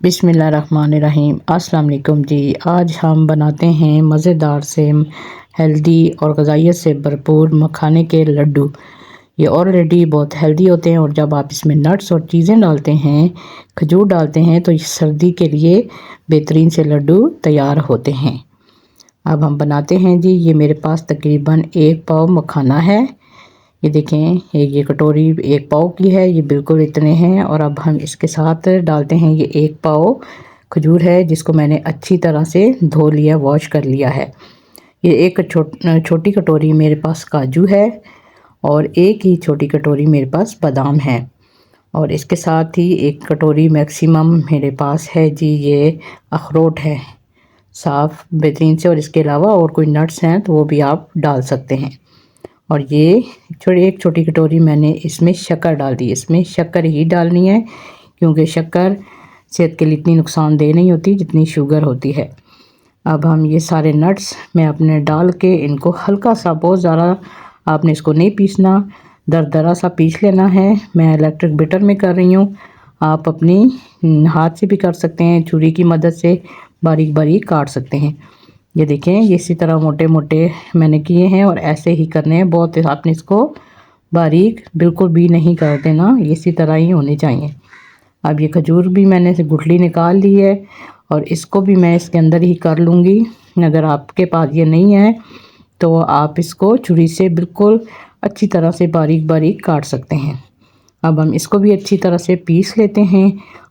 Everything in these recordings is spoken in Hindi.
बिस्मिल्लाहिर्रहमानिर्रहीम। अस्सलाम वालेकुम जी। आज हम बनाते हैं मज़ेदार से हेल्दी और ग़ज़ाइयत से भरपूर मखाने के लड्डू। ये ऑलरेडी बहुत हेल्दी होते हैं और जब आप इसमें नट्स और चीज़ें डालते हैं, खजूर डालते हैं, तो इस सर्दी के लिए बेहतरीन से लड्डू तैयार होते हैं। अब हम बनाते हैं जी। ये मेरे पास तकरीबन 1 पाव मखाना है। ये देखें, ये कटोरी 1 पाव की है। ये बिल्कुल इतने हैं। और अब हम इसके साथ डालते हैं ये 1 पाव खजूर है, जिसको मैंने अच्छी तरह से धो लिया, वॉश कर लिया है। ये एक छोटी कटोरी मेरे पास काजू है और एक ही छोटी कटोरी मेरे पास बादाम है। और इसके साथ ही 1 कटोरी मैक्सिमम मेरे पास है जी, ये अखरोट है साफ़ बेहतरीन से। और इसके अलावा और कोई नट्स हैं तो वो भी आप डाल सकते हैं। और ये एक छोटी कटोरी मैंने इसमें शक्कर डाल दी। इसमें शक्कर ही डालनी है, क्योंकि शक्कर सेहत के लिए इतनी नुकसानदेह नहीं होती जितनी शुगर होती है। अब हम ये सारे नट्स मैं अपने डाल के इनको हल्का सा, बहुत ज़्यादा आपने इसको नहीं पीसना, दरदरा सा पीस लेना है। मैं इलेक्ट्रिक बीटर में कर रही हूँ। आप अपनी हाथ से भी कर सकते हैं, छुरी की मदद से बारीक बारीक काट सकते हैं। ये देखें, ये इसी तरह मोटे मोटे मैंने किए हैं और ऐसे ही करने हैं। बहुत आपने इसको बारीक बिल्कुल भी नहीं कर देना, इसी तरह ही होने चाहिए। अब ये खजूर भी मैंने से गुठली निकाल ली है और इसको भी मैं इसके अंदर ही कर लूँगी। अगर आपके पास ये नहीं है तो आप इसको छुरी से बिल्कुल अच्छी तरह से बारीक बारीक काट सकते हैं। अब हम इसको भी अच्छी तरह से पीस लेते हैं।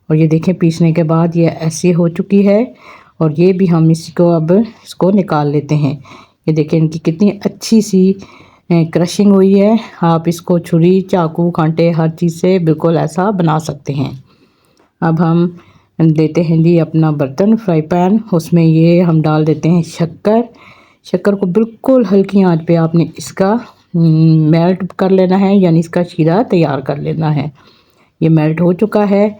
और ये देखें, पीसने के बाद ये ऐसी हो चुकी है। और ये भी हम इसको अब इसको निकाल लेते हैं। ये देखें, इनकी कितनी अच्छी सी क्रशिंग हुई है। आप इसको छुरी, चाकू, कांटे हर चीज़ से बिल्कुल ऐसा बना सकते हैं। अब हम देते हैं जी अपना बर्तन, फ्राई पैन, उसमें ये हम डाल देते हैं शक्कर। शक्कर को बिल्कुल हल्की आंच पे आपने इसका मेल्ट कर लेना है, यानी इसका शीरा तैयार कर लेना है। ये मेल्ट हो चुका है।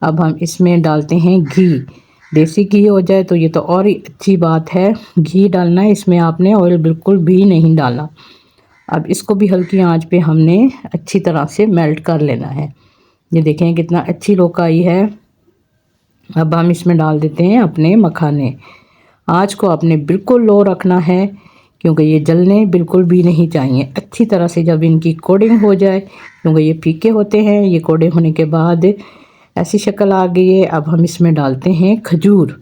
अब हम इसमें डालते हैं घी। देसी घी हो जाए तो ये तो और ही अच्छी बात है। घी डालना है इसमें, आपने ऑयल बिल्कुल भी नहीं डालना। अब इसको भी हल्की आंच पे हमने अच्छी तरह से मेल्ट कर लेना है। ये देखें कितना अच्छी लोक आई है। अब हम इसमें डाल देते हैं अपने मखाने। आंच को आपने बिल्कुल लो रखना है, क्योंकि ये जलने बिल्कुल भी नहीं चाहिए। अच्छी तरह से जब इनकी कोटिंग हो जाए, क्योंकि ये फीके होते हैं, ये कोटिंग होने के बाद ऐसी शक्ल आ गई है। अब हम इसमें डालते हैं खजूर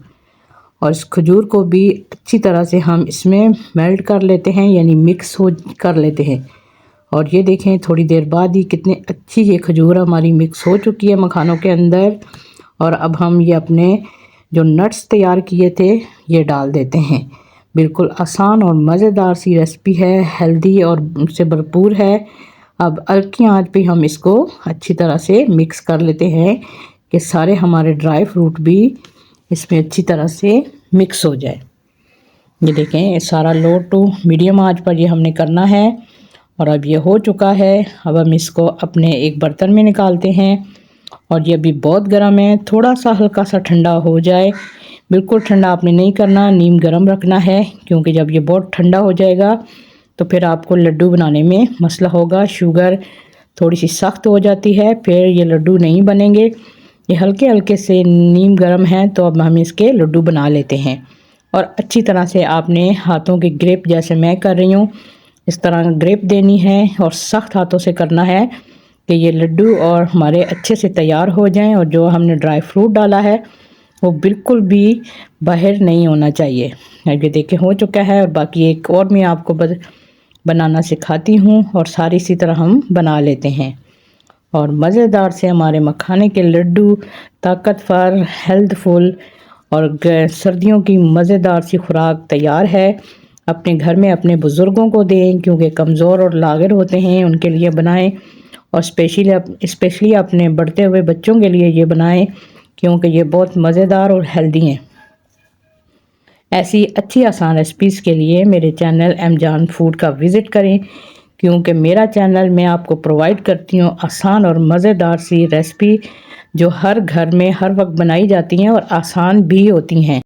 और इस खजूर को भी अच्छी तरह से हम इसमें मेल्ट कर लेते हैं, यानी मिक्स हो कर लेते हैं। और ये देखें, थोड़ी देर बाद ही कितनी अच्छी ये खजूर हमारी मिक्स हो चुकी है मखानों के अंदर। और अब हम ये अपने जो नट्स तैयार किए थे ये डाल देते हैं। बिल्कुल आसान और मज़ेदार सी रेसिपी है, हेल्दी और उससे भरपूर है। अब हल्की आंच पे हम इसको अच्छी तरह से मिक्स कर लेते हैं कि सारे हमारे ड्राई फ्रूट भी इसमें अच्छी तरह से मिक्स हो जाए। ये देखें, सारा लो टू मीडियम आंच पर ये हमने करना है। और अब ये हो चुका है। अब हम इसको अपने एक बर्तन में निकालते हैं। और ये अभी बहुत गर्म है, थोड़ा सा हल्का सा ठंडा हो जाए। बिल्कुल ठंडा आपने नहीं करना, नीम गर्म रखना है, क्योंकि जब ये बहुत ठंडा हो जाएगा तो फिर आपको लड्डू बनाने में मसला होगा। शुगर थोड़ी सी सख्त हो जाती है, फिर ये लड्डू नहीं बनेंगे। ये हल्के हल्के से नीम गर्म है, तो अब हम इसके लड्डू बना लेते हैं। और अच्छी तरह से आपने हाथों के ग्रिप, जैसे मैं कर रही हूँ, इस तरह ग्रिप देनी है और सख्त हाथों से करना है कि ये लड्डू और हमारे अच्छे से तैयार हो जाएं। और जो हमने ड्राई फ्रूट डाला है वो बिल्कुल भी बाहर नहीं होना चाहिए। ये देखिए हो चुका है। और बाकी एक और मैं आपको बनाना सिखाती हूँ, और सारी इसी तरह हम बना लेते हैं। और मज़ेदार से हमारे मखाने के लड्डू ताकतवर, हेल्थफुल और सर्दियों की मज़ेदार सी खुराक तैयार है। अपने घर में अपने बुज़ुर्गों को दें, क्योंकि कमज़ोर और लाग़िर होते हैं, उनके लिए बनाएं। और स्पेशली अपने बढ़ते हुए बच्चों के लिए ये बनाएं, क्योंकि ये बहुत मज़ेदार और हेल्दी हैं। ऐसी अच्छी आसान रेसिपीज़ के लिए मेरे चैनल एम जान फूड का विज़िट करें, क्योंकि मेरा चैनल मैं आपको प्रोवाइड करती हूँ आसान और मज़ेदार सी रेसिपी, जो हर घर में हर वक्त बनाई जाती हैं और आसान भी होती हैं।